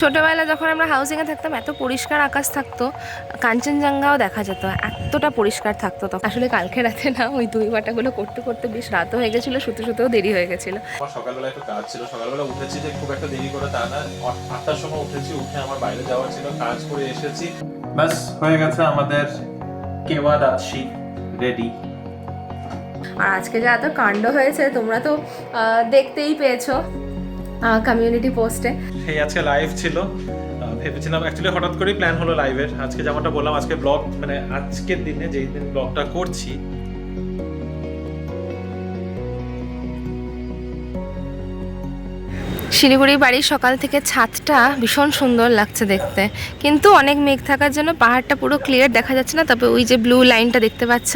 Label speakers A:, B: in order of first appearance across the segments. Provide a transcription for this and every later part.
A: ছোটবেলা যখন আমরা হাউসিংয়ে থাকতাম এত পরিষ্কার আকাশ থাকতো, কাঞ্চনজঙ্ঘাও দেখা যেত, এতটা পরিষ্কার থাকতো। তখন আসলে কালকে রাতে না ওই দই বাটাগুলো করতে করতে বেশ রাতও হয়ে গেছিলো, শুতে শুতেও দেরি হয়ে গেছিলো।
B: আমার সকালবেলা একটু কাজ ছিল, সকালবেলা উঠেছি যে খুব একটা দেরি করে তা না, 8টার সময় উঠেছি, উঠে আমার বাইরে যাওয়া ছিল, কাজ করে এসেছি, ব্যাস হয়ে গেছে আমাদের কেওয়া দাচ্ছি রেডি।
A: আর আজকে যা এত কাণ্ড হয়েছে তোমরা তো দেখতেই পেয়েছো কমিউনিটি পোস্টে।
B: সেই আজকে লাইভ ছিল, ভেবেছিলাম অ্যাকচুয়ালি হঠাৎ করেই প্ল্যান হলো লাইভের। আজকে যেমনটা বললাম, আজকে ব্লগ মানে আজকের দিনে যেই দিন ব্লগটা করছি
A: শিলিগুড়ি বাড়ির সকাল থেকে ছাদটা ভীষণ সুন্দর লাগছে দেখতে, কিন্তু অনেক মেঘ থাকার জন্য পাহাড়টা পুরো ক্লিয়ার দেখা যাচ্ছে না। তবে ওই যে ব্লু লাইনটা দেখতে পাচ্ছ,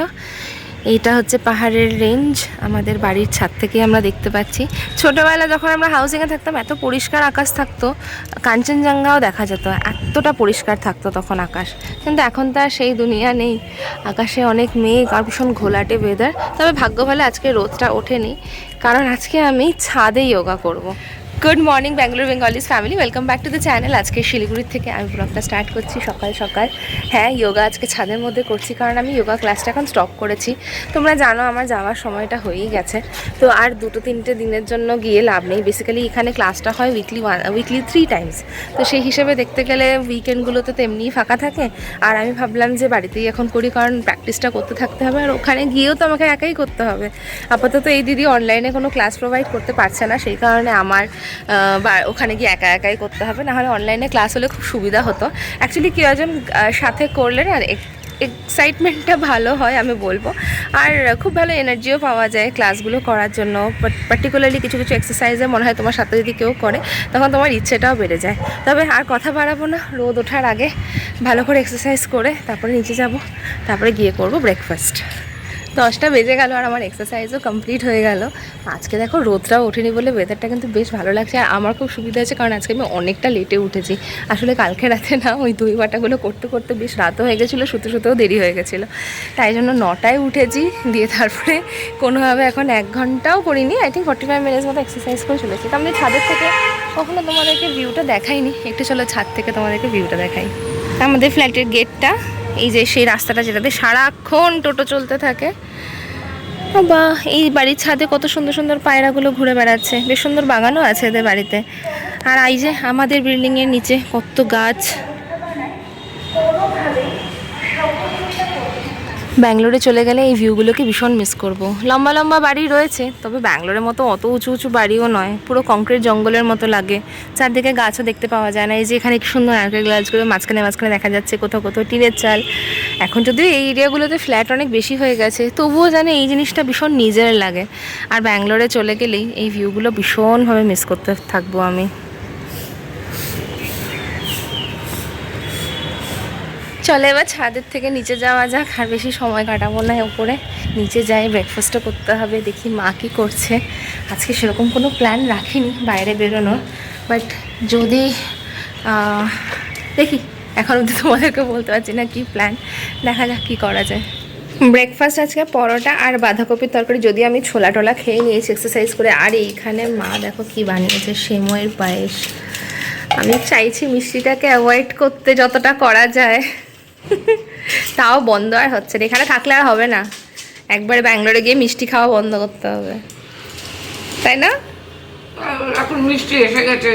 A: এইটা হচ্ছে পাহাড়ের রেঞ্জ, আমাদের বাড়ির ছাদ থেকেই আমরা দেখতে পাচ্ছি। ছোটোবেলা যখন আমরা হাউসিংয়ে থাকতাম এত পরিষ্কার আকাশ থাকতো, কাঞ্চনজঙ্ঘাও দেখা যেত, এতটা পরিষ্কার থাকতো তখন আকাশ। কিন্তু এখন তো আর সেই দুনিয়া নেই, আকাশে অনেক মেঘ আর ভীষণ ঘোলাটে ওয়েদার। তবে ভাগ্য ভালো আজকে রোদটা ওঠেনি, কারণ আজকে আমি ছাদে যোগা করব। Good morning Bangalore Bengalis family, welcome back to the channel. আজকে শিলিগুড়ির থেকে আমি ব্লগটা স্টার্ট করছি সকাল সকাল। হ্যাঁ, যোগা আজকে ছাদের মধ্যে করছি, কারণ আমি যোগা ক্লাসটা এখন স্টপ করেছি। তোমরা জানো আমার যাওয়ার সময়টা হয়েই গেছে, তো আর 2-3 দিনের জন্য গিয়ে লাভ নেই। বেসিক্যালি এখানে ক্লাসটা হয় উইকলি 3 টাইমস, তো সেই হিসেবে দেখতে গেলে উইকেন্ডগুলোতে তো এমনিই ফাঁকা থাকে। আর আমি ভাবলাম যে বাড়িতেই এখন করি, কারণ প্র্যাকটিসটা করতে থাকতে হবে, আর ওখানে গিয়েও তো আমাকে একাই করতে হবে। আপাতত এই দিদি অনলাইনে কোনো ক্লাস প্রোভাইড করতে পারছে না, সেই কারণে আমার ওখানে গিয়ে একা একাই করতে হবে। নাহলে অনলাইনে ক্লাস হলে খুব সুবিধা হতো। অ্যাকচুয়ালি কেউজন সাথে করলে না এক্সাইটমেন্টটা ভালো হয় আমি বলবো, আর খুব ভালো এনার্জিও পাওয়া যায় ক্লাসগুলো করার জন্য। পার্টিকুলারলি কিছু কিছু এক্সারসাইজে মনে হয় তোমার সাথে যদি কেউ করে তখন তোমার ইচ্ছেটাও বেড়ে যায়। তবে আর কথা বাড়াবো না, রোদ ওঠার আগে ভালো করে এক্সারসাইজ করে তারপরে নিচে যাব, তারপরে গিয়ে করব ব্রেকফাস্ট। 10টা বেজে গেল আর আমার এক্সারসাইজও কমপ্লিট হয়ে গেল। আজকে দেখো রোদটাও ওঠেনি বলে ওয়েদারটা কিন্তু বেশ ভালো লাগছে। আর আমার খুব সুবিধা আছে, কারণ আজকে আমি অনেকটা লেটে উঠেছি। আসলে কালকে রাতে না ওই দই বাটাগুলো করতে করতে বেশ রাতও হয়ে গেছিলো, শুতে শুতেও দেরি হয়ে গেছিলো। তাই জন্য 9টায় উঠেছি, দিয়ে তারপরে কোনোভাবে এখন 1 ঘন্টাও করিনি, আই থিঙ্ক 45 মিনিটস মতো এক্সারসাইজ করে চলেছি। তো আমি ছাদের থেকে কখনো তোমাদেরকে ভিউটা দেখাইনি, একটু চলো ছাদ থেকে তোমাদেরকে ভিউটা দেখাই। আমাদের ফ্ল্যাটের গেটটা, এই যে সেই রাস্তাটা যেটাতে সারাক্ষণ টোটো চলতে থাকে, বা এই বাড়ির ছাদে কত সুন্দর সুন্দর পায়রাগুলো ঘুরে বেড়াচ্ছে, বেশ সুন্দর বাগানও আছে এদের বাড়িতে। আর এই যে আমাদের বিল্ডিংয়ের নিচে কত গাছ। ব্যাঙ্গালোরে চলে গেলে এই ভিউগুলোকে ভীষণ মিস করব। লম্বা লম্বা বাড়ি রয়েছে, তবে ব্যাঙ্গালোরের মতো অত উঁচু উঁচু বাড়িও নয়, পুরো কংক্রিট জঙ্গলের মতো লাগে। চারদিকে গাছও দেখতে পাওয়া যায় না। এই যে এখানে কি সুন্দর নারকেল গাছগুলো মাঝখানে মাঝখানে দেখা যাচ্ছে, কোথাও কোথাও টিনের চাল। এখন যদিও এই এরিয়াগুলোতে ফ্ল্যাট অনেক বেশি হয়ে গেছে, তবুও জানে এই জিনিসটা ভীষণ নিজের লাগে। আর ব্যাঙ্গালোরে চলে গেলেই এই ভিউগুলো ভীষণভাবে মিস করতে থাকবো আমি। চলে এবার ছাদের থেকে নিচে যাওয়া যাক, আর বেশি সময় কাটাবো না উপরে। নিচে যাই, ব্রেকফাস্টও করতে হবে। দেখি মা কী করছে। আজকে সেরকম কোনো প্ল্যান রাখিনি বাইরে বেরোনোর, বাট যদি দেখি, এখন অবধি তোমাদেরকে বলতে পারছি না কী প্ল্যান, দেখা যাক কী করা যায়। ব্রেকফাস্ট আজকে পরোটা আর বাঁধাকপির তরকারি, যদি আমি ছোলা টোলা খেয়ে নিয়েছি এক্সারসাইজ করে। আর এইখানে মা দেখো কি বানিয়েছে, সেমইয়ের পায়েস। আমি চাইছি মিষ্টিটাকে অ্যাভয়েড করতে যতটা করা যায়, তাও বন্ধ আর হচ্ছে না। এখানে থাকলে আর হবে না, একবারে ব্যাঙ্গালোরে গিয়ে মিষ্টি খাওয়া বন্ধ করতে হবে, তাই না?
C: এখন মিষ্টি এসে গেছে,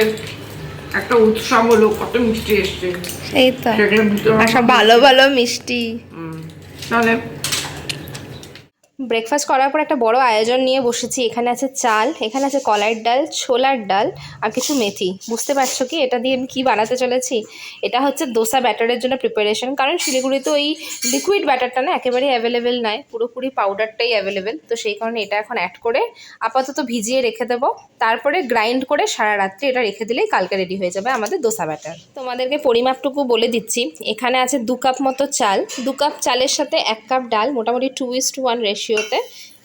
C: একটা উৎসব হলো, কত মিষ্টি এসছে।
A: এই তো, আর সব ভালো ভালো মিষ্টি।
C: তাহলে
A: ব্রেকফাস্ট করার পর একটা বড় আয়োজন নিয়ে বসেছি। এখানে আছে চাল, এখানে আছে কলাইয়ের ডাল, ছোলার ডাল, আর কিছু মেথি। বুঝতে পারছো কি এটা দিয়ে আমি কী বানাতে চলেছি? এটা হচ্ছে দোসা ব্যাটারের জন্য প্রিপারেশন। কারণ শিলিগুড়িতে ওই লিকুইড ব্যাটারটা না একেবারেই অ্যাভেলেবেল নয়, পুরোপুরি পাউডারটাই অ্যাভেলেবেল। তো সেই কারণে এটা এখন অ্যাড করে আপাতত ভিজিয়ে রেখে দেবো, তারপরে গ্রাইন্ড করে সারা রাত্রি এটা রেখে দিলেই কালকে রেডি হয়ে যাবে আমাদের দোসা ব্যাটার। তোমাদেরকে পরিমাপটুকু বলে দিচ্ছি। এখানে আছে 2 কাপ মতো চাল, 2 কাপ চালের সাথে 1 কাপ ডাল, মোটামুটি 2:1 রেশিওতে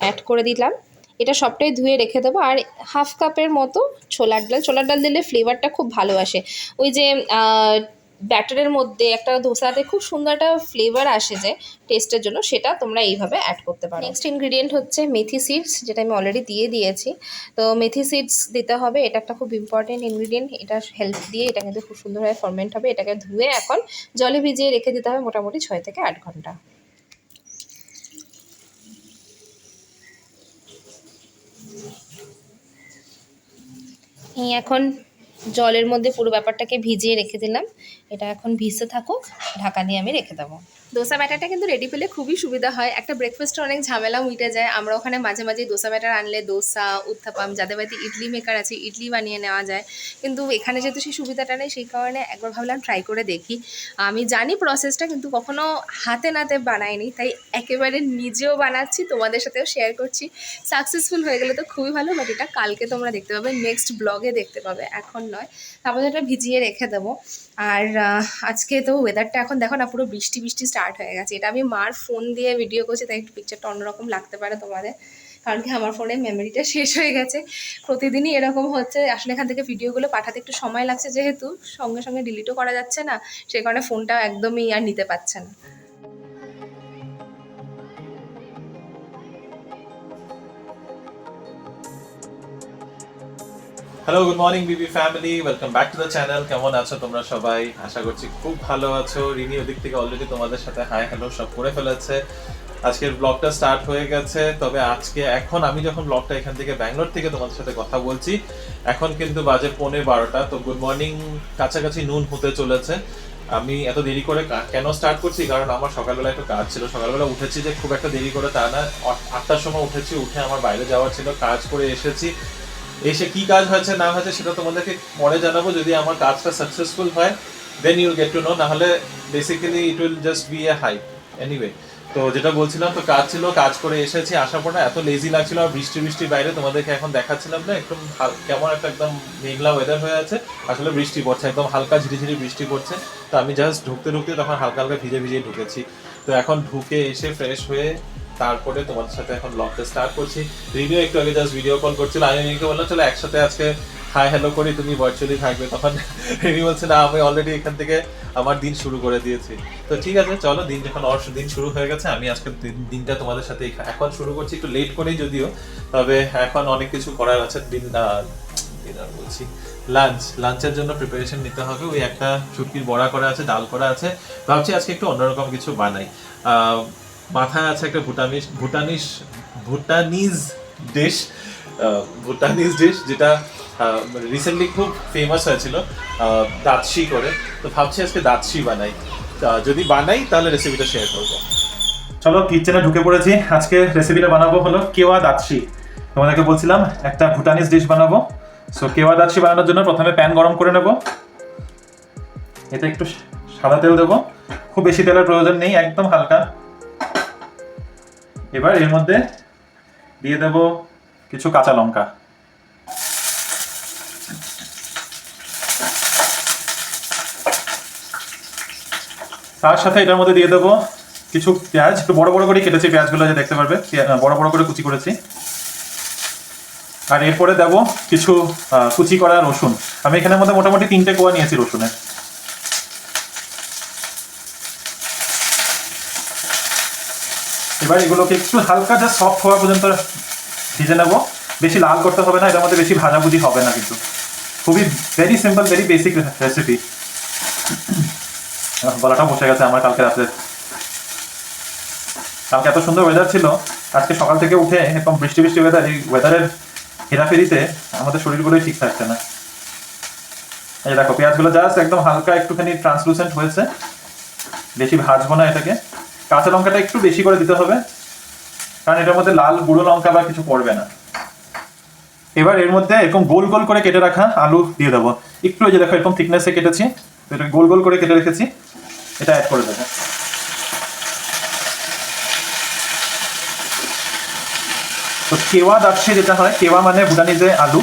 A: অ্যাড করে দিলাম। এটা সবটাই ধুয়ে রেখে দেবো। আর 1/2 কাপের মতো ছোলার ডাল, ছোলার ডাল দিলে ফ্লেভারটা খুব ভালো আসে। ওই যে ব্যাটারের মধ্যে একটা ধোসাতে খুব সুন্দর একটা ফ্লেভার আসে যে টেস্টের জন্য, সেটা তোমরা এইভাবে অ্যাড করতে পারো। নেক্সট ইনগ্রিডিয়েন্ট হচ্ছে মেথি সিডস, যেটা আমি অলরেডি দিয়ে দিয়েছি। তো মেথি সিডস দিতে হবে, এটা একটা খুব ইম্পর্টেন্ট ইনগ্রিডিয়েন্ট। এটা হেল্প দিয়ে এটা কিন্তু খুব সুন্দরভাবে ফার্মেন্ট হবে। এটাকে ধুয়ে এখন জলে ভিজিয়ে রেখে দিতে হবে মোটামুটি 6 থেকে 8 ঘন্টা। এখন জলের মধ্যে পুরো ব্যাপারটাকে ভিজিয়ে রেখে দিলাম। এটা এখন ভিজতে থাকুক, ঢাকা দিয়ে আমি রেখে দেবো। দোসা ব্যাটারটা কিন্তু রেডি পেলে খুবই সুবিধা হয়, একটা ব্রেকফাস্টে অনেক ঝামেলাও মিটে যায়। আমরা ওখানে মাঝে মাঝে দোসা ব্যাটার আনলে দোসা, উত্থাপাম, যাদের বাড়িতে ইডলি মেকার আছে ইডলি বানিয়ে নেওয়া যায়, কিন্তু এখানে যেহেতু সেই সুবিধাটা নেই, সেই কারণে একবার ভাবলাম ট্রাই করে দেখি। আমি জানি প্রসেসটা, কিন্তু কখনো হাতে নাতে বানাইনি, তাই একেবারে নিজেও বানাচ্ছি, তোমাদের সাথেও শেয়ার করছি। সাকসেসফুল হয়ে গেলে তো খুবই ভালো, বাট এটা কালকে তোমরা দেখতে পাবে, নেক্সট ব্লগে দেখতে পাবে, এখন নয়। তারপর এটা ভিজিয়ে রেখে দেবো। আর আজকে তো ওয়েদারটা এখন দেখো না, পুরো বৃষ্টি বৃষ্টি স্টার্ট হয়ে গেছে। এটা আমি মার ফোন দিয়ে ভিডিও করছি, তাই একটু পিকচারটা অন্যরকম লাগতে পারে তোমাদের, কারণ কি আমার ফোনের মেমোরিটা শেষ হয়ে গেছে। প্রতিদিনই এরকম হচ্ছে, আসলে এখান থেকে ভিডিওগুলো পাঠাতে একটু সময় লাগছে, যেহেতু সঙ্গে সঙ্গে ডিলিটও করা যাচ্ছে না, সেই কারণে ফোনটা একদমই আর নিতে পারছে না।
B: Hello, good morning Bibi family, welcome back to the channel. কেমন আছো তোমরা সবাই? আশা করছি খুব ভালো আছো। রিনি ওদিক থেকে অলরেডি তোমাদের সাথে হাই হ্যালো সব করে ফেলেছে। আজকের ব্লগটা স্টার্ট হয়ে গেছে। তবে আজকে এখন আমি যখন ব্লগটা এখান থেকে ব্যাঙ্গালোর থেকে তোমাদের সাথে কথা বলছি, এখন কিন্তু বাজে 11:15। তো গুড মর্নিং কাছাকাছি নুন হতে চলেছে। আমি এত দেরি করে কেন স্টার্ট করছি, কারণ আমার সকালবেলা একটু কাজ ছিল। সকালবেলা উঠেছি যে খুব একটা দেরি করে তা না, 8টার সময় উঠেছি। উঠে আমার বাইরে যাওয়ার ছিল, কাজ করে এসেছি। এসে কি কাজ হয়েছে না হয়েছে সেটা তোমাদেরকে পরে জানাবো। যদি আমার কাজটা সাকসেসফুল হয়, then you'll get to know, না হলে basically it will just be a hype. Anyway, তো যেটা বলছিলাম, তো কাজ ছিল, কাজ করে এসেছি। আসার পর না এত লেজি লাগছিল, আর বৃষ্টি বৃষ্টি বাইরে তোমাদেরকে এখন দেখাচ্ছিলাম না, একদম কেমন একটা একদম মেঘলা ওয়েদার হয়ে আছে। আসলে বৃষ্টি পড়ছে, একদম হালকা ঝিরিঝিরি বৃষ্টি পড়ছে। তো আমি জাস্ট ঢুকতে তখন হালকা হালকা ভিজে ভিজে ঢুকেছি। তো এখন ঢুকে এসে ফ্রেশ হয়ে তারপরে তোমাদের সাথে এখন ব্লগটা স্টার্ট করছি। রিনিও একটু আগে জাস্ট ভিডিও কল করছিল, আমি রিনিকে বললাম চলো একসাথে আজকে হাই হ্যালো করি, তুমি ভার্চুয়ালি থাকবে। তখন রিনি বলছে না, আমি অলরেডি এখান থেকে আমার দিন শুরু করে দিয়েছি। তো ঠিক আছে, চলো, দিন যখন দিন শুরু হয়ে গেছে, আমি আজকে দিনটা তোমাদের সাথে এখন শুরু করছি, একটু লেট করেই যদিও। তবে এখন অনেক কিছু করার আছে। ডিনার বলছি, লাঞ্চের জন্য প্রিপারেশন নিতে হবে। ওই একটা শুটকির বড়া করা আছে, ডাল করা আছে। ভাবছি আজকে একটু অন্যরকম কিছু বানাই। মাথায় আছে একটা ভুটানিজ ডিশ, যেটা রিসেন্টলি খুব ফেমাস হয়েছিল, দাতশি করে। তো ভাবছি আজকে দাতশি বানাই। যদি বানাই তাহলে রেসিপিটা শেয়ার করবো। চলো, কিচেনে ঢুকে পড়েছি। আজকে রেসিপিটা বানাবো হলো কেওয়া দাতশি। তোমাদেরকে বলছিলাম একটা ভুটানিজ ডিশ বানাবো। সো কেওয়া দাতশি বানানোর জন্য প্রথমে প্যান গরম করে নেব। এতে একটু সাদা তেল দেবো, খুব বেশি তেলের প্রয়োজন নেই, একদম হালকা। এবার এর মধ্যে দিয়ে দেব কিছু কাঁচা লঙ্কা, তার সাথে এটার মধ্যে দিয়ে দেবো কিছু পেঁয়াজ। একটু বড় বড় করে কেটেছি পেঁয়াজগুলো, যে দেখতে পারবে বড় বড় করে কুচি করেছি। আর এরপরে দেবো কিছু কুচি করা রসুন। আমি এখানের মধ্যে মোটামুটি 3টে কোয়া নিয়েছি রসুনের। এবার এগুলোকে একটু হালকা যা সফট হওয়া পর্যন্ত ভেজে নেবো। বেশি লাল করতে হবে না, এটার মধ্যে বেশি ভাজাভুজি হবে না, কিন্তু খুবই very simple, very basic recipe. গলাটাও বসে গেছে আমার কালকে রাত্রে। কালকে এত সুন্দর ওয়েদার ছিল, আজকে সকাল থেকে উঠে একদম বৃষ্টি বৃষ্টি ওয়েদার। এই ওয়েদারের হেরাফেরিতে আমাদের শরীরগুলোই ঠিক থাকছে না। এই দেখো, পেঁয়াজগুলো জাস্ট একদম হালকা একটুখানি ট্রান্সলুসেন্ট হয়েছে, বেশি ভাজবো না এটাকে। কাঁচা লঙ্কাটা একটু বেশি করে দিতে হবে, কারণ এটার মধ্যে লাল গুঁড়ো লঙ্কা বা কিছু পড়বে না। এবার এর মধ্যে এরকম গোল গোল করে কেটে রাখা আলু দিয়ে দেবো। একটু ওই যে দেখো এরকম থিকনেসে কেটেছি, তো এটা গোল গোল করে কেটে রেখেছি, এটা অ্যাড করে দেবো। তো কেওয়া দাতশি যেটা হয়, কেওয়া মানে ভুটানিজে আলু,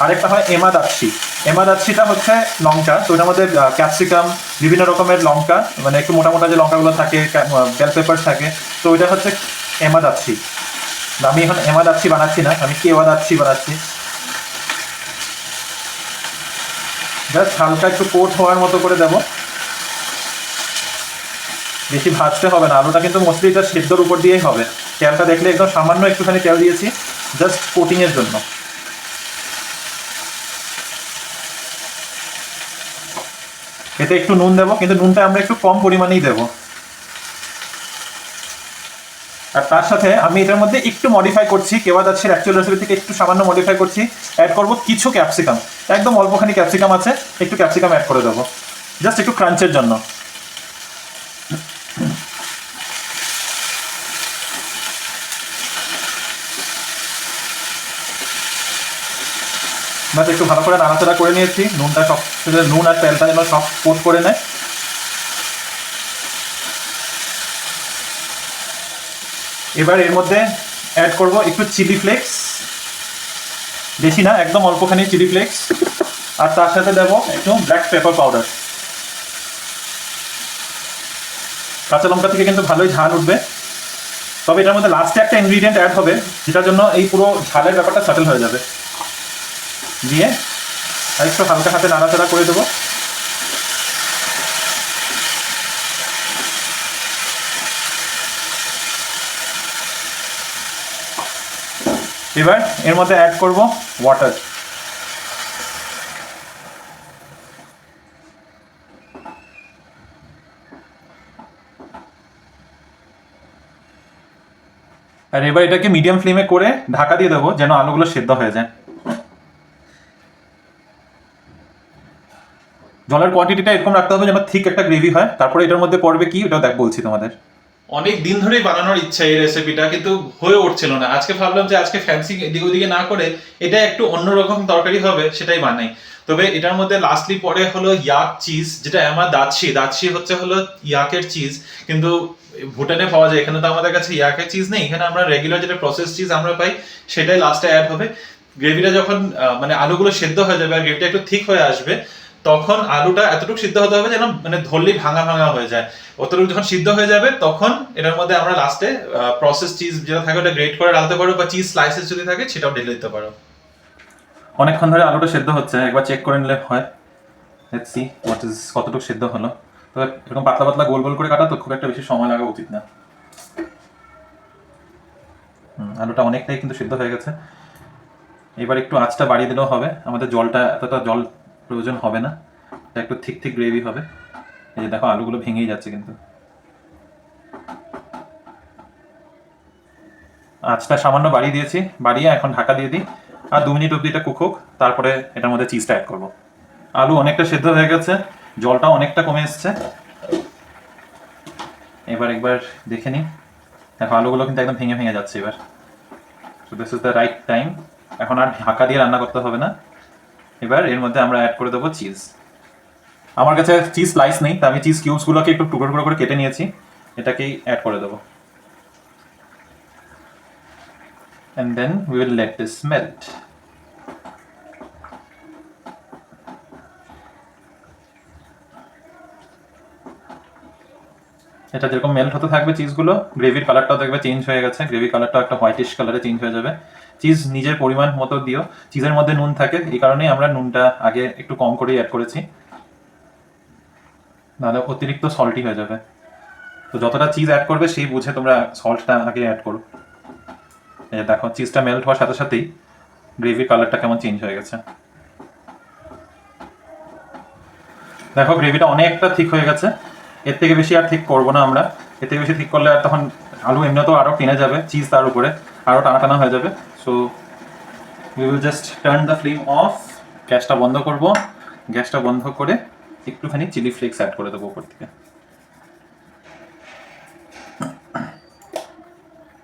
B: আরেকটা হয় এমা দাতশি। এমা দাতশিটা হচ্ছে লঙ্কা। তো ওটার মধ্যে ক্যাপসিকাম, বিভিন্ন রকমের লঙ্কা, মানে একটু মোটা মোটা যে লঙ্কাগুলো থাকে, বেল পেপার থাকে, তো ওইটা হচ্ছে এমা দাতশি। আমি এখন এমা দাতশি বানাচ্ছি না, আমি কেওয়া দাতশি বানাচ্ছি। জাস্ট হালকা একটু কোট হওয়ার মতো করে দেবো। বেশি ভাজতে হবে না, আলুটা কিন্তু মোস্টলি এটা সেদ্ধর উপর দিয়েই হবে। তেলটা দেখলে একদম সামান্য একটুখানি তেল দিয়েছি জাস্ট কোটিংয়ের জন্য। এতে একটু নুন দেবো, কিন্তু নুনটা আমরা একটু কম পরিমাণেই দেবো। আর তার সাথে আমি এটার মধ্যে একটু মডিফাই করছি, কেওয়াদাচ্ছির অ্যাকচুয়াল রেসিপি থেকে একটু সামান্য মডিফাই করছি। অ্যাড করবো কিছু ক্যাপসিকাম, একদম অল্পখানি ক্যাপসিকাম আছে, একটু ক্যাপসিকাম অ্যাড করে দেবো জাস্ট একটু ক্রাঞ্চের জন্য। বাস একটু ভালো করে নাড়াচাড়া করে নিয়েছি, নুনটা সব, নুন আর তেলটা যেন সব কোট করে নেয়। এবার এর মধ্যে অ্যাড করব একটু চিলি ফ্লেক্স, বেশি না, একদম অল্পখানি চিলি ফ্লেক্স। আর তার সাথে দেবো একটু ব্ল্যাক পেপার পাউডার। কাঁচা লঙ্কা থেকে কিন্তু ভালোই ঝাল উঠবে, তবে এটার মধ্যে লাস্টে একটা ইনগ্রিডিয়েন্ট অ্যাড হবে যেটার জন্য এই পুরো ঝালের ব্যাপারটা সেটেল হয়ে যাবে। দিয়ে আর একটু হালকা হাতে নাড়াচাড়া করে দেবো। এবার এর মধ্যে অ্যাড করব ওয়াটার। আর এবার এটাকে মিডিয়াম ফ্লেমে করে ঢাকা দিয়ে দেবো যেন আলুগুলো সেদ্ধ হয়ে যায়। জলের কোয়ান্টিটিটা এরকম রাখতে হবে যেন ঠিক একটা গ্রেভি হয়। তারপরে এটার মধ্যে পড়বে কি, ওটা বলছি তোমাদের। অনেক দিন ধরেই বানানোর ইচ্ছা এই রেসিপিটা, কিন্তু হয়ে উঠছিল না। আজকে ভাবলাম যে আজকে ফ্যান্সি এদিকে ওদিকে না করে এটা একটু অন্যরকম তরকারি হবে, সেটাই বানাই। তবে এটার মধ্যে লাস্টলি পরে হলো ইয়াক চিজ, যেটা আমার দাচ্ছি হচ্ছে হলো ইয়াকের চিজ, কিন্তু ভুটানে পাওয়া যায়, এখানে তো আমাদের কাছে ইয়াকের চিজ নেই। এখানে আমরা রেগুলার যেটা প্রসেস চিজ আমরা পাই সেটাই লাস্টে অ্যাড হবে। গ্রেভিটা যখন মানে আলুগুলো সেদ্ধ হয়ে যাবে আর গ্রেভিটা একটু থিক হয়ে আসবে, তখন আলুটা এতটুকু সিদ্ধ হতে হবে যেন মানে ধরলেই ভাঙা ভাঙা হয়ে যায়। অতটুকু যখন সিদ্ধ হয়ে যাবে তখন এটার মধ্যে আমরা লাস্টে প্রসেস চিজ যেটা থাকে ওটা গ্রেট করে ডালতে পারো, বা চিজ স্লাইসেস যদি থাকে সেটাও ঢেলে দিতে পারো। অনেকক্ষণ ধরে আলুটা সেদ্ধ হচ্ছে, একবার চেক করে নিলে হয়। লেটস সি হোয়াট ইজ, কতটুকু সেদ্ধ হলো। তো এরকম পাতলা পাতলা গোল গোল করে কাটা তো খুব একটা বেশি সময় লাগা উচিত না। আলুটা অনেকটাই কিন্তু সেদ্ধ হয়ে গেছে। এবার একটু আঁচটা বাড়িয়ে দিলেও হবে, আমাদের জলটা এতটা জল প্রয়োজন হবে না, এটা একটু ঠিক ঠিক গ্রেভি হবে। এই যে দেখো আলুগুলো ভেঙেই যাচ্ছে, কিন্তু আঁচটা সামান্য বাড়িয়ে দিয়েছি, বাড়িয়ে এখন ঢাকা দিয়ে দিই আর 2 মিনিট অবধি এটা কুক হোক। তারপরে এটার মধ্যে চিজটা অ্যাড করবো। আলু অনেকটা সেদ্ধ হয়ে গেছে, জলটা অনেকটা কমে এসছে। এবার একবার দেখে নিই, দেখো আলুগুলো কিন্তু একদম ভেঙে ভেঙে যাচ্ছে এবার। So this is the right time, এখন আর ঢাকা দিয়ে রান্না করতে হবে না। এবার এর মধ্যে আমরা অ্যাড করে দেবো চিজ। আমার কাছে চিজ স্লাইস নেই, তাই আমি চিজ কিউবসগুলোকে একটু টুকরো টুকরো করে কেটে নিয়েছি, এটাকেই অ্যাড করে দেবো। And then we will let this melt. এটা যেরকম মেল্ট হতে থাকবে চিজগুলো, গ্রেভির কালারটাও দেখবে চেঞ্জ হয়ে গেছে, গ্রেভির কালারটাও একটা হোয়াইটিশ কালারে চেঞ্জ হয়ে যাবে। চিজ নিজের পরিমাণ মতো দিও, চিজের মধ্যে নুন থাকে, এই কারণেই আমরা নুনটা আগে একটু কম করেই অ্যাড করেছি, নাহলে অতিরিক্ত সল্টি হয়ে যাবে। তো যতটা চিজ অ্যাড করবে সেই বুঝে তোমরা সল্টটা আগে অ্যাড করো। এই যে দেখো চিজটা মেল্ট হওয়ার সাথে সাথেই গ্রেভির কালারটা কেমন চেঞ্জ হয়ে গেছে। দেখো গ্রেভিটা অনেকটা ঠিক হয়ে গেছে, এর থেকে বেশি আর ঠিক করবো না আমরা। এর থেকে বেশি ঠিক করলে আর তখন আলু এমনিতেও আরও টেনে যাবে, চিজ তার উপরে আরও টানা টানা হয়ে যাবে। So we will just turn the flame of, গ্যাসটা বন্ধ করব। গ্যাসটা বন্ধ করে একটুখানি চিলি ফ্লেক্স অ্যাড করে দেবো উপর থেকে।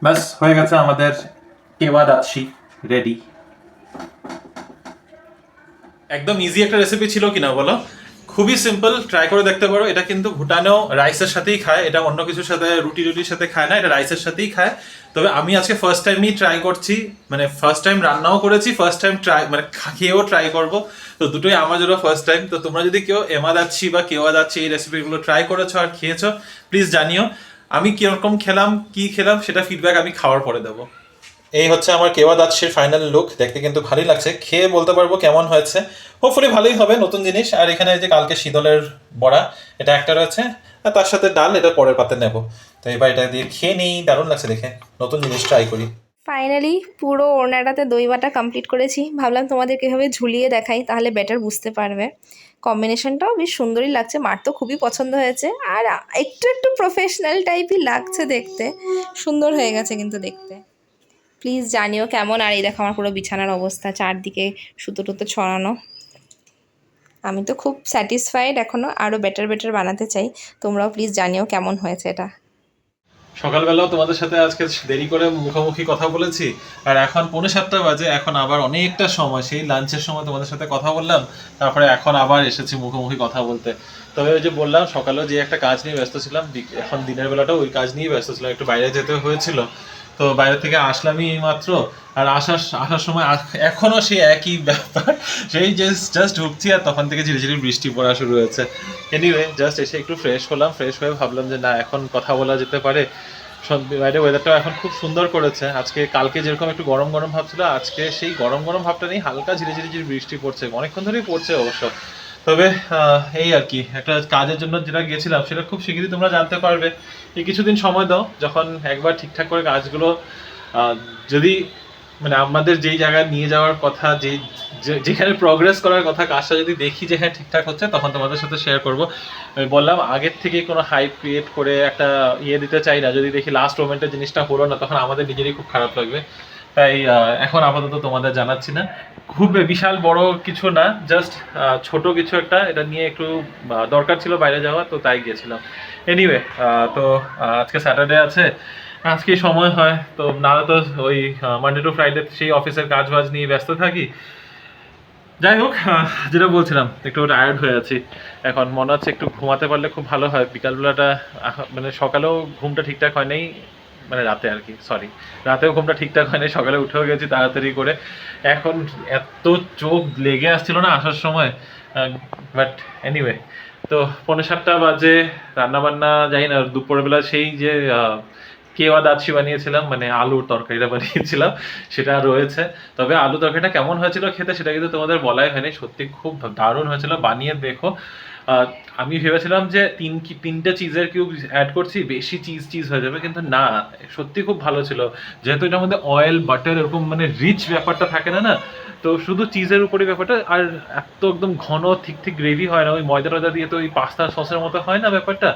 B: ব্যাস হয়ে গেছে আমাদের কেওয়াদাচ্ছি রেডি। একদম ইজি একটা রেসিপি ছিল কিনা বলো? খুবই সিম্পল, ট্রাই করে দেখতে পারো। এটা কিন্তু ভুটানেও রাইসের সাথেই খায়, এটা অন্য কিছুর সাথে রুটির সাথে খায় না, এটা রাইসের সাথেই খায়। তবে আমি আজকে ফার্স্ট টাইমই ট্রাই করছি, মানে ফার্স্ট টাইম রান্নাও করেছি, ফার্স্ট টাইম ট্রাই মানে খেয়েও ট্রাই করব। তো দুটোই আমার জন্য ফার্স্ট টাইম। তো তোমরা যদি কেউ এমাদাচ্ছি বা কেওয়াদাচ্ছি এই রেসিপিগুলো ট্রাই করেছো আর খেয়েছো, প্লিজ জানিও। আমি কিরকম খেলাম, কি খেলাম সেটা ফিডব্যাক আমি খাওয়ার পরে দেবো। এই হচ্ছে আমার কেওয়াদাচ্ছির ফাইনাল লুক। দেখতে কিন্তু ভালোই লাগছে, খেয়ে বলতে পারবো কেমন হয়েছে। হোপফুলি ভালোই হবে, নতুন জিনিস। আর এখানে যে কালকে শীতলের বড়া, এটা একটা রয়েছে। আর তার সাথে ডাল, এটা পরের পাতে নেব। তো এবার এটা দিয়ে খেয়ে নিই, দারুণ লাগছে দেখে, নতুন জিনিস ট্রাই করি।
A: ফাইনালি পুরো ওড়নাটাতে দই বাটা কমপ্লিট করেছি। ভাবলাম তোমাদেরকে এভাবে ঝুলিয়ে দেখাই, তাহলে বেটার বুঝতে পারবে। কম্বিনেশনটাও বেশ সুন্দরই লাগছে, মার তো খুবই পছন্দ হয়েছে। আর একটু একটু প্রফেশনাল টাইপই লাগছে দেখতে, সুন্দর হয়ে গেছে কিন্তু দেখতে। প্লিজ জানিও কেমন। আর এই দেখো আমার পুরো বিছানার অবস্থা, চারদিকে সুতো টুতো ছড়ানো। আমি তো খুব স্যাটিসফাইড, এখনও আরও বেটার বানাতে চাই। তোমরাও প্লিজ জানিও কেমন হয়েছে এটা।
B: সকালবেলাও তোমাদের সাথে আজকে দেরি করে মুখোমুখি কথা বলেছি, আর এখন 6:45 বাজে। এখন আবার অনেকটা সময়, সেই লাঞ্চের সময় তোমাদের সাথে কথা বললাম, তারপরে এখন আবার এসেছি মুখোমুখি কথা বলতে। তবে ওই যে বললাম, সকালেও যে একটা কাজ নিয়ে ব্যস্ত ছিলাম, এখন দিনের বেলাটাও ওই কাজ নিয়ে ব্যস্ত ছিলাম, একটু বাইরে যেতে হয়েছিল। তো বাইরে থেকে আসলামই এইমাত্র। আর আসার সময় এখনও সেই একই ব্যাপার, সেই জাস্ট ঢুকছি আর তখন থেকে ঝিরিঝিরি বৃষ্টি পড়া শুরু হয়েছে। এনিওয়ে, জাস্ট এসে একটু ফ্রেশ হলাম, ফ্রেশ হয়ে ভাবলাম যে না, এখন কথা বলা যেতে পারে। বাইরে ওয়েদারটাও এখন খুব সুন্দর করেছে আজকে। কালকে যেরকম একটু গরম গরম ভাব ছিল, আজকে সেই গরম গরম ভাবটা নেই, হালকা ঝিরিঝিরি বৃষ্টি পড়ছে, অনেকক্ষণ ধরেই পড়ছে অবশ্য। তবে এই আর কি, একটা কাজের জন্য যেটা গেছিলাম সেটা খুব শিগগিরই তোমরা জানতে পারবে। এই কিছুদিন সময় দাও, যখন একবার ঠিকঠাক করে কাজগুলো যদি মানে আমাদের যেই জায়গায় নিয়ে যাওয়ার কথা, যেখানে প্রগ্রেস করার কথা, কাজটা যদি দেখি যে হ্যাঁ ঠিকঠাক হচ্ছে, তখন তোমাদের সাথে শেয়ার করবো। আমি বললাম আগের থেকেই কোনো হাইপ ক্রিয়েট করে একটা দিতে চাই না। যদি দেখি লাস্ট মোমেন্টে জিনিসটা হলো না, তখন আমাদের নিজেরই খুব খারাপ লাগবে। তাই এখন আপাতত তোমাদের জানাচ্ছি না, খুব বিশাল বড় কিছু না, জাস্ট ছোট কিছু একটা, এটা নিয়ে একটু দরকার ছিল বাইরে যাওয়া, তো তাই গিয়েছিলাম। এনিওয়ে, তো আজকে স্যাটারডে আছে, আজকে সময় হয়, তো নাহলে তো ওই মানডে টু ফ্রাইডে সেই অফিসের কাজ বাজ নিয়ে ব্যস্ত থাকি। যাই হোক, যেটা বলছিলাম, একটু টায়ার্ড হয়ে আছি এখন, মনে হচ্ছে একটু ঘুমাতে পারলে খুব ভালো হয়। বিকালবেলাটা মানে সকালেও ঘুমটা ঠিকঠাক হয় নাই, মানে রাতে আর কি, সরি, রাতেও ঘুমটা ঠিকঠাক হয় নাই, সকালে উঠেও গেছি তাড়াতাড়ি করে। এখন এত চোখ লেগে আসছিল না আসার সময়, বাট এনিওয়ে। তো 6:45 বাজে, রান্নাবান্না জানি না, দুপুরবেলা সেই যে কেওয়া দাচ্ছি বানিয়েছিলাম, মানে আলুর তরকারিটা বানিয়েছিলাম, সেটা রয়েছে। তবে আলু তরকারিটা কেমন হয়েছিল খেতে সেটা কিন্তু তোমাদের বলাই হয়নি, সত্যি খুব দারুণ হয়েছিল, বানিয়ে দেখো। আমি ভেবেছিলাম যে তিনটে চিজের কিউব অ্যাড করছি, বেশি চিজ হয়ে যাবে, কিন্তু না, সত্যি খুব ভালো ছিল। যেহেতু এটার মধ্যে অয়েল বাটার এরকম মানে রিচ ব্যাপারটা থাকে না, তো শুধু চিজের উপরে ব্যাপারটা, আর এত একদম ঘন ঠিক গ্রেভি হয় না, ওই ময়দা টয়দা দিয়ে তো ওই পাস্তা সসের মতো হয় না ব্যাপারটা,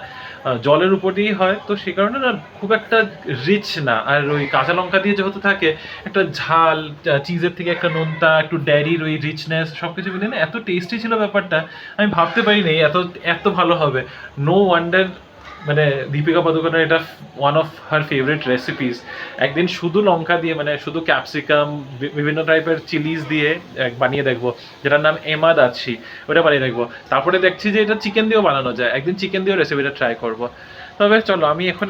B: জলের উপর দিয়েই হয়, তো সেই কারণে না খুব একটা রিচ না। আর ওই কাঁচা লঙ্কা দিয়ে যেহেতু থাকে, একটা ঝাল, চিজের থেকে একটা নোনতা, একটু ড্যারির ওই রিচনেস, সব কিছু মিলে না এত টেস্টি ছিল ব্যাপারটা, আমি ভাবতে পারিনি এত ভালো হবে। নো ওয়ান্ডার, মানে দীপিকা পাদুকোনের এটা one of her favourite recipes. একদিন শুধু লঙ্কা দিয়ে, মানে শুধু ক্যাপসিকাম, বিভিন্ন টাইপের চিলিজ দিয়ে বানিয়ে দেখবো, যেটার নাম এমা দাচ্ছি, ওটা বানিয়ে দেখবো। তারপরে দেখছি যে এটা চিকেন দিয়েও বানানো যায়, একদিন চিকেন দিয়েও রেসিপিটা ট্রাই করবো। তবে চলো, আমি এখন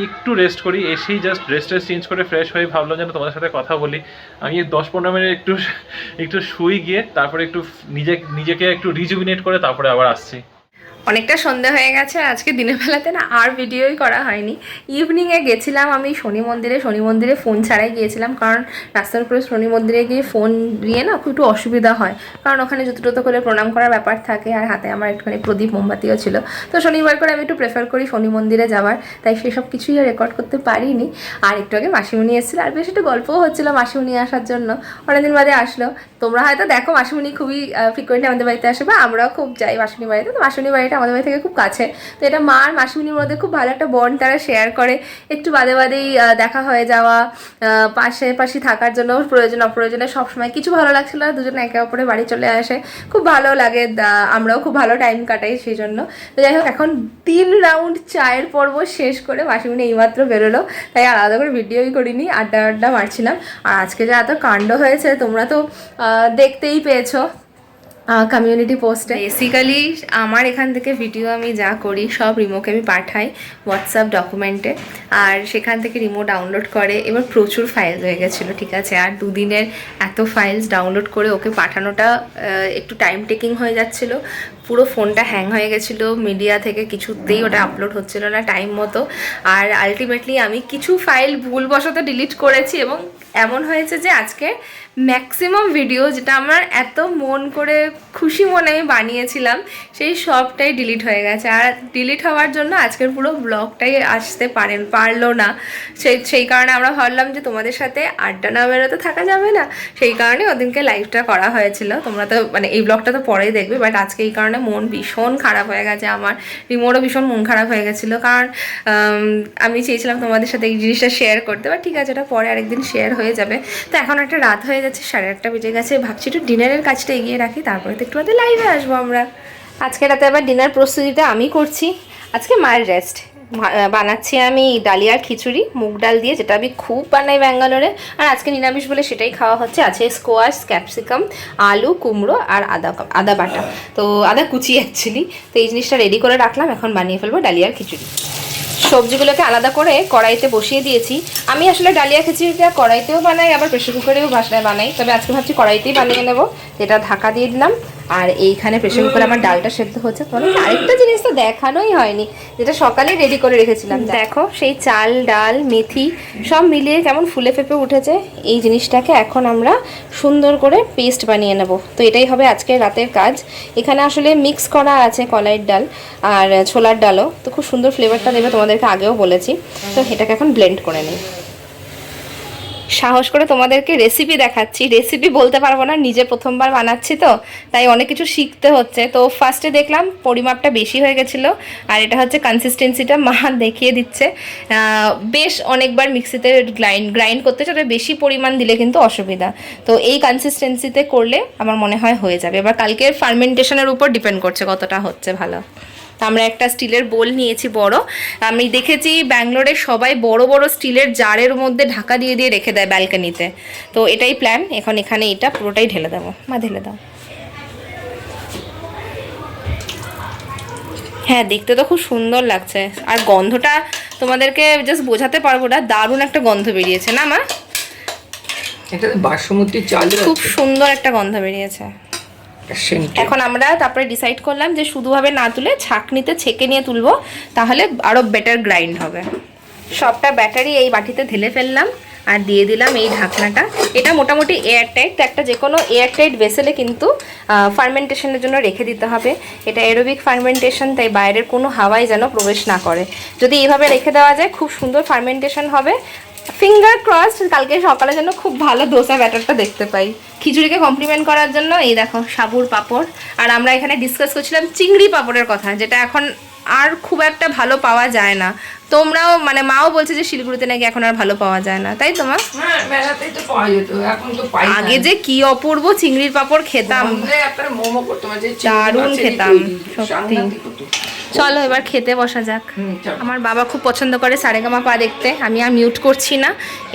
B: একটু রেস্ট করি, এসেই জাস্ট ড্রেস চেঞ্জ করে ফ্রেশ হয়ে ভাবলাম যেন তোমাদের সাথে কথা বলি। আমি 10-15 মিনিট একটু শুই গিয়ে, তারপরে একটু নিজেকে একটু রিজুভিনেট করে তারপরে আবার আসছি।
A: অনেকটা সন্ধ্যা হয়ে গেছে, আজকে দিনের বেলাতে না আর ভিডিওই করা হয়নি। ইভিনিংয়ে গেছিলাম আমি শনি মন্দিরে ফোন ছাড়াই গিয়েছিলাম, কারণ রাস্তার উপরে শনি মন্দিরে গিয়ে ফোন দিয়ে না খুব একটু অসুবিধা হয়, কারণ ওখানে জুতো করে প্রণাম করার ব্যাপার থাকে, আর হাতে আমার একটুখানি প্রদীপ মোমবাতিও ছিল। তো শনিবার করে আমি একটু প্রেফার করি শনি মন্দিরে যাওয়ার, তাই সেসব কিছুই রেকর্ড করতে পারিনি। আর একটু আগে মাসিমণি এসেছিলো, আর বেশ একটু গল্পও হচ্ছিলো মাসিমণি আসার জন্য, অনেকদিন বাদে আসলো। তোমরা হয়তো দেখো মাসিমণি খুবই ফ্রিকোয়েন্টলি আমাদের বাড়িতে আসে, বা আমরাও খুব যাই মাসিমণি বাড়িতে। তো মাসিমণি বাড়িটা আমাদের বাড়ি থেকে খুব কাছে, তো এটা মা আর মাসিমণির মধ্যে খুব ভালো একটা বন্ড তারা শেয়ার করে। একটু বাদেই দেখা হয়ে যাওয়া, পাশাপাশি থাকার জন্য প্রয়োজন অপ্রয়োজনে সবসময় কিছু ভালো লাগছিল না, দুজনে একে অপরে বাড়ি চলে আসে, খুব ভালো লাগে, আমরাও খুব ভালো টাইম কাটাই সেই জন্য। তো যাই হোক, এখন 3 রাউন্ড চায়ের পর্ব শেষ করে মাসিমণি এইমাত্র বেরোলো, তাই আলাদা করে ভিডিওই করিনি, আড্ডা মারছিলাম। আর আজকে যা এত কাণ্ড হয়েছে তোমরা তো দেখতেই পেয়েছো কমিউনিটি পোস্টে। বেসিক্যালি আমার এখান থেকে ভিডিও আমি যা করি সব রিমোকে আমি পাঠাই হোয়াটসঅ্যাপ ডকুমেন্টে, আর সেখান থেকে রিমো ডাউনলোড করে। এবার প্রচুর ফাইলস হয়ে গেছিলো, ঠিক আছে, আর 2 দিনের এত ফাইলস ডাউনলোড করে ওকে পাঠানোটা একটু টাইম টেকিং হয়ে যাচ্ছিলো। পুরো ফোনটা হ্যাং হয়ে গেছিলো, মিডিয়া থেকে কিছুতেই ওটা আপলোড হচ্ছিল না টাইম মতো। আর আলটিমেটলি আমি কিছু ফাইল ভুলবশত ডিলিট করেছি, এবং এমন হয়েছে যে আজকে ম্যাক্সিমাম ভিডিও যেটা আমার এত মন করে খুশি মনে আমি বানিয়েছিলাম সেই সবটাই ডিলিট হয়ে গেছে। আর ডিলিট হওয়ার জন্য আজকের পুরো ব্লগটাই আসতে পারলো না। সেই কারণে আমরা ভাবলাম যে তোমাদের সাথে আড্ডা না বেরোতে থাকা যাবে না, সেই কারণে ওদিনকে লাইভটা করা হয়েছিল। তোমরা তো মানে এই ব্লগটা তো পরেই দেখবে, বাট আজকে এই কারণে মন ভীষণ খারাপ হয়ে গেছে আমার, রিমোরও ভীষণ মন খারাপ হয়ে গেছিলো, কারণ আমি চেয়েছিলাম তোমাদের সাথে এই জিনিসটা শেয়ার করতে, বাট ঠিক আছে ওটা পরে আরেকদিন শেয়ার হয়ে যাবে। তো এখন একটা রাত হয়ে যাচ্ছে, 8:30 বেজে গেছে, ভাবছি একটু ডিনারের কাজটা এগিয়ে রাখি, তারপরে তো একটু বাদে লাইভে আসবো আমরা। আজকে রাতে আবার ডিনার প্রস্তুতিটা আমি করছি, আজকে মায়ের রেস্ট। বানাচ্ছি আমি ডালিয়ার খিচুড়ি মুগ ডাল দিয়ে, যেটা আমি খুব বানাই ব্যাঙ্গালোরে, আর আজকে নিরামিষ বলে সেটাই খাওয়া হচ্ছে। আছে স্কোয়াশ, ক্যাপসিকাম, আলু, কুমড়ো আর আদা বাটা, তো আদা কুচি অ্যাকচুয়ালি। তো এই জিনিসটা রেডি করে রাখলাম, এখন বানিয়ে ফেলবো ডালিয়ার খিচুড়ি। সবজিগুলোকে আলাদা করে কড়াইতে বসিয়ে দিয়েছি। আমি আসলে ডালিয়া খিচুড়িটা কড়াইতেও বানাই, আবার প্রেশার কুকারেও বানাই, তবে আজকে ভাবছি কড়াইতেই বানিয়ে নেবো। এটা ঢাকা দিয়ে দিলাম, আর এইখানে প্রেশার কুকারে আমার ডালটা সেদ্ধ হচ্ছে। তোমাদের আরেকটা জিনিস তো দেখানোই হয়নি, যেটা সকালে রেডি করে রেখেছিলাম। দেখো সেই চাল, ডাল, মেথি সব মিলিয়ে কেমন ফুলে ফেপে উঠেছে। এই জিনিসটাকে এখন আমরা সুন্দর করে পেস্ট বানিয়ে নেব। তো এটাই হবে আজকের রাতের কাজ। এখানে আসলে মিক্স করা আছে কলাইয়ের ডাল আর ছোলার ডালও, তো খুব সুন্দর ফ্লেভারটা দেবে, তোমাদেরকে আগেও বলেছি। তো এটাকে এখন ব্লেন্ড করে নিই। সাহস করে তোমাদেরকে রেসিপি দেখাচ্ছি, রেসিপি বলতে পারবো না, নিজে প্রথমবার বানাচ্ছি তো তাই অনেক কিছু শিখতে হচ্ছে। তো ফার্স্টে দেখলাম পরিমাপটা বেশি হয়ে গেছিলো, আর এটা হচ্ছে কনসিস্টেন্সিটা মা দেখিয়ে দিচ্ছে। বেশ অনেকবার মিক্সিতে গ্রাইন্ড করতে তবে বেশি পরিমাণ দিলে কিন্তু অসুবিধা। তো এই কনসিস্টেন্সিতে করলে আমার মনে হয় হয়ে যাবে। এবার কালকের ফার্মেন্টেশনের উপর ডিপেন্ড করছে কতটা হচ্ছে ভালো। আমরা একটা স্টিলের বোল নিয়েছি বড়। আমি দেখেছি ব্যাঙ্গালোরে সবাই বড় বড় স্টিলের জারের মধ্যে ঢাকা দিয়ে দিয়ে রেখে দেয় ব্যালকনিতে, তো এটাই প্ল্যান। এখন এখানে এটা পুরোটাই ঢেলে দেবো। মা ঢেলে দাও। হ্যাঁ, দেখতে তো খুব সুন্দর লাগছে, আর গন্ধটা তোমাদেরকে জাস্ট বোঝাতে পারবো না, দারুণ একটা গন্ধ বেরিয়েছে না মা?
C: এটা বাসমতি চাল,
A: খুব সুন্দর একটা গন্ধ বেরিয়েছে। এখন আমরা তারপরে ডিসাইড করলাম যে শুধুভাবে না তুলে ছাঁকনিতে ছেঁকে নিয়ে তুলবো, তাহলে আরও বেটার গ্রাইন্ড হবে। সবটা ব্যাটারি এই বাটিতে ঢেলে ফেললাম আর দিয়ে দিলাম এই ঢাকনাটা। এটা মোটামুটি এয়ার টাইট, তো একটা যে কোনো এয়ার টাইট ভেসেলে কিন্তু ফার্মেন্টেশনের জন্য রেখে দিতে হবে। এটা অ্যারোবিক ফার্মেন্টেশন, তাই বাইরের কোনো হাওয়াই যেন প্রবেশ না করে। যদি এইভাবে রেখে দেওয়া যায় খুব সুন্দর ফার্মেন্টেশন হবে। ফিঙ্গার ক্রসড কালকে সকালে যেন খুব ভালো দোসা ব্যাটারটা দেখতে পাই। খিচুড়িকে কমপ্লিমেন্ট করার জন্য এই দেখো সাবুর পাঁপড়, আর আমরা এখানে ডিসকাস করছিলাম চিংড়ি পাঁপড়ের কথা, যেটা এখন আর খুব একটা ভালো পাওয়া যায় না। তোমরাও মানে মাও বলছে যে শিলিগুড়িতে নাকি এখন আর ভালো পাওয়া যায় না, তাই তো মা?
C: হ্যাঁ, মেলাতেই তো পাওয়া যেত, এখন তো পাই না।
A: আগে যে কি অপূর্ব চিংড়ির পাঁপড় খেতাম,
C: আপনার মোমো করতে মাঝে
A: দারুণ খেতাম সত্যি। চলো এবার খেতে বসা যাক। আমার বাবা খুব পছন্দ করে সারেগামাপা দেখতে, আমি আর মিউট করছি না।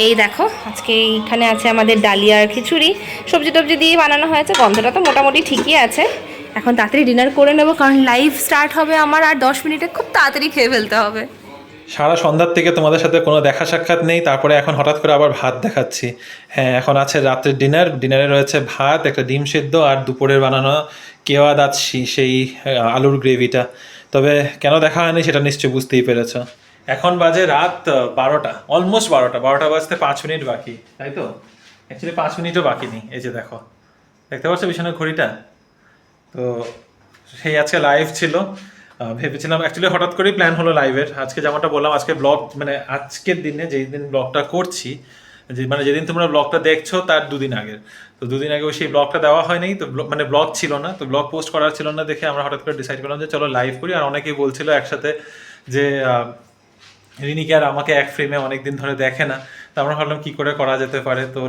A: এই দেখো আজকে এইখানে আছে আমাদের ডালিয়ার খিচুড়ি, সবজি টবজি দিয়ে বানানো হয়েছে, গন্ধটা তো মোটামুটি ঠিকই আছে। এখন তাড়াতাড়ি ডিনার করে নেবো, কারণ লাইভ স্টার্ট হবে আমার আর 10 মিনিটে, খুব তাড়াতাড়ি খেয়ে ফেলতে হবে।
B: সারা সন্ধ্যার থেকে তোমাদের সাথে কোনো দেখা সাক্ষাৎ নেই, তারপরে এখন হঠাৎ করে আবার ভাত দেখাচ্ছি। হ্যাঁ, এখন আছে রাত্রের ডিনারে রয়েছে ভাত, একটা ডিম সেদ্ধ, আর দুপুরের বানানো কেওয়া দাচ্ছি সেই আলুর গ্রেভিটা। তবে কেন দেখা হয়নি সেটা নিশ্চয়ই বুঝতেই পেরেছ। এখন বাজে রাত 12টা, অলমোস্ট 12টা বাজতে 5 মিনিট বাকি, তাই তো? অ্যাকচুয়ালি 5 মিনিটও বাকি নেই। এই যে দেখো, দেখতে পাচ্ছ বিছানার ঘড়িটা? তো সেই আজকে লাইভ ছিল, ভেবেছিলাম অ্যাকচুয়ালি হঠাৎ করেই প্ল্যান হলো লাইভের। আজকে যেমনটা বললাম, আজকে ব্লগ মানে আজকের দিনে যেই দিন ব্লগটা করছি, যে মানে যেদিন তোমরা ব্লগটা দেখছো তার 2 দিন আগের, তো 2 দিন আগে সেই ব্লগটা দেওয়া হয়নি, তো মানে ব্লগ ছিল না, তো ব্লগ পোস্ট করার ছিল না দেখে আমরা হঠাৎ করে ডিসাইড করলাম যে চলো লাইভ করি। আর অনেকেই বলছিল একসাথে যে রিনিকে আর আমাকে এক ফ্রেমে অনেকদিন ধরে দেখে না, তো আমরা ভাবলাম কী করে করা যেতে পারে। তো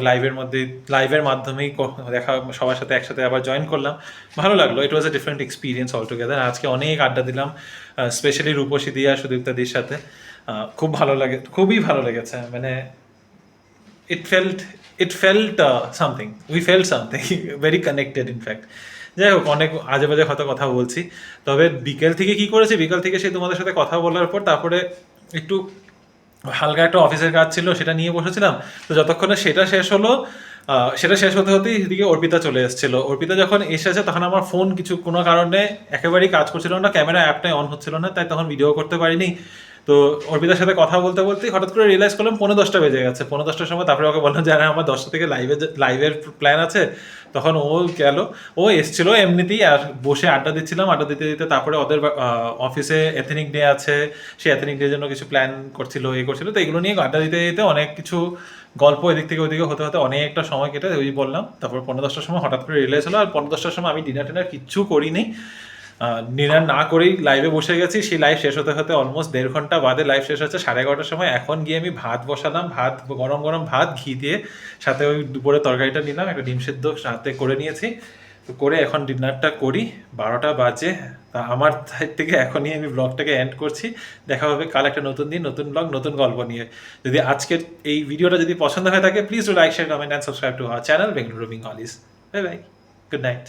B: লাইভের মাধ্যমেই দেখা, সবার সাথে একসাথে আবার জয়েন করলাম, ভালো লাগলো। It was a different experience all together. আজকে অনেক আড্ডা দিলাম, স্পেশালি রূপসী দি আর সুদীপ্তাদির সাথে। খুব ভালো লাগে, খুবই ভালো লেগেছে। মানে it felt something, we felt something very connected in fact. যাই হোক, অনেক আজে বাজে কথা বলছি। তবে বিকেল থেকে কি করেছি, বিকেল থেকে সেই তোমাদের সাথে কথা বলার পর তারপরে একটু হালকা একটা অফিসের কাজ ছিল, সেটা নিয়ে বসেছিলাম। তো যতক্ষণে সেটা শেষ হলো, সেটা শেষ হতে হতেই এদিকে অর্পিতা চলে এসেছিলো। অর্পিতা যখন এসেছে তখন আমার ফোন কোনো কারণে একেবারেই কাজ করছিল না, ক্যামেরা অ্যাপটাই অন হচ্ছিল না, তাই তখন ভিডিও করতে পারিনি। তো অর্পিতার সাথে কথা বলতে বলতেই হঠাৎ করে রিয়েলাইজ করলাম 10:45 বেজে গেছে। 10:10টার সময় তারপরে ওকে বললাম যে আরে আমার 10টা থেকে লাইভের প্ল্যান আছে। তখন ও গেল, ও এসছিল এমনিতেই, আর বসে আড্ডা দিচ্ছিলাম। আড্ডা দিতে দিতে তারপরে ওদের অফিসে এথনিক ডে আছে, সেই এথনিক ডের জন্য কিছু প্ল্যান করছিল, করছিল। তো এগুলো নিয়ে আড্ডা দিতে দিতে অনেক কিছু গল্প এদিক থেকে ওইদিকে হতে হতে অনেকটা সময় কেটে ওই বললাম। তারপর 15-10টার সময় হঠাৎ করে রিয়েলাইজ হলো। আর 15-10টার সময় আমি ডিনার কিচ্ছু করিনি, ডিনার না করেই লাইভে বসে গেছি। সেই লাইভ শেষ হতে হতে অলমোস্ট 1.5 ঘন্টা বাদে লাইভ শেষ হচ্ছে 11:30টার সময়। এখন গিয়ে আমি ভাত বসালাম, ভাত গরম গরম ভাত ঘি দিয়ে, সাথে ওই দুপুরে তরকারিটা নিলাম, একটা ডিম সেদ্ধ সাথে করে নিয়েছি। তো করে এখন ডিনারটা করি, 12টা বাজে। তা আমার সাইড থেকে এখনই আমি ব্লগটাকে এন্ড করছি। দেখা হবে কাল একটা নতুন দিন, নতুন ব্লগ, নতুন গল্প নিয়ে। যদি আজকের এই ভিডিওটা যদি পছন্দ হয়ে থাকে, please do like, share, comment and subscribe to our channel Bengaluru Bengalese. Bye bye, good night.